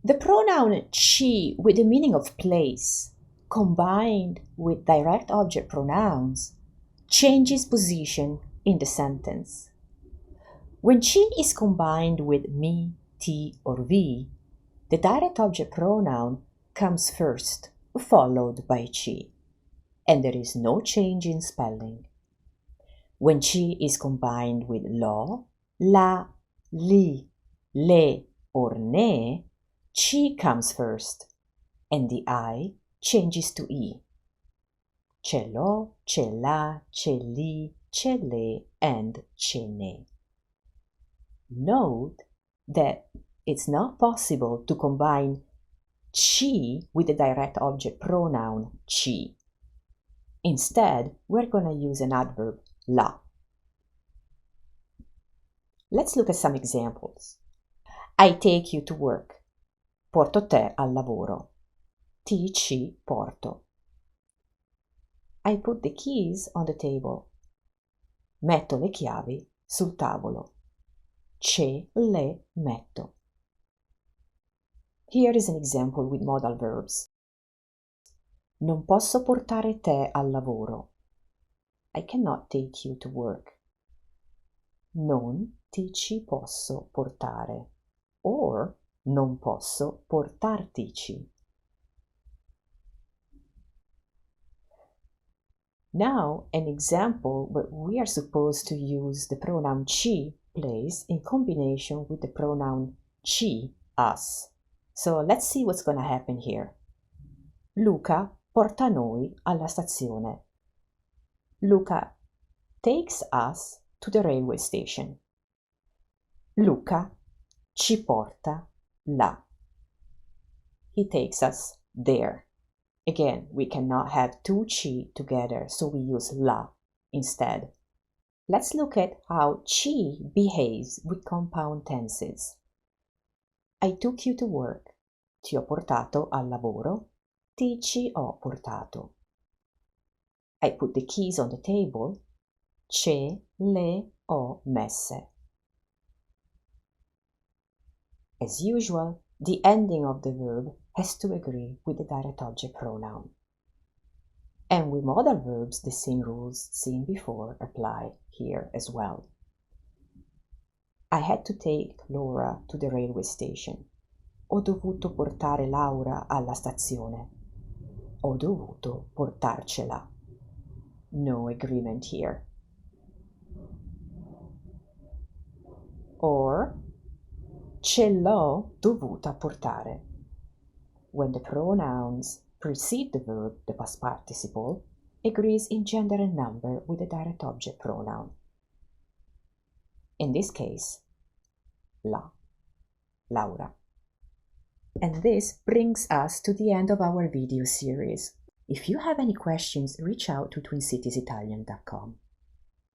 The pronoun ci with the meaning of place, combined with direct object pronouns, changes position in the sentence. When ci is combined with me, ti, or vi, the direct object pronoun comes first, followed by ci, and there is no change in spelling. When ci is combined with lo, la, li, le, or ne, ci comes first, and the I changes to E. Ce l'ho, ce l'ha, ce li, ce le, and ce ne. Note that it's not possible to combine ci with the direct object pronoun ci. Instead, we're going to use an adverb, la. Let's look at some examples. I take you to work. Porto te al lavoro. Ti ci porto. I put the keys on the table. Metto le chiavi sul tavolo. Ce le metto. Here is an example with modal verbs. Non posso portare te al lavoro. I cannot take you to work. Non ti ci posso portare. Or non posso portartici. Now, an example where we are supposed to use the pronoun ci place in combination with the pronoun ci, us. So let's see what's going to happen here. Luca porta noi alla stazione. Luca takes us to the railway station. Luca ci porta là. He takes us there. Again, we cannot have two ci together, so we use la instead. Let's look at how ci behaves with compound tenses. I took you to work. Ti ho portato al lavoro. Ti ci ho portato. I put the keys on the table. Ce le ho messe. As usual, the ending of the verb has to agree with the direct object pronoun. And with modal verbs, the same rules seen before apply here as well. I had to take Laura to the railway station. Ho dovuto portare Laura alla stazione. Ho dovuto portarcela. No agreement here. Or ce l'ho dovuta portare. When the pronouns precede the verb, the past participle agrees in gender and number with the direct object pronoun. In this case, la, Laura. And this brings us to the end of our video series. If you have any questions, reach out to twincitiesitalian.com.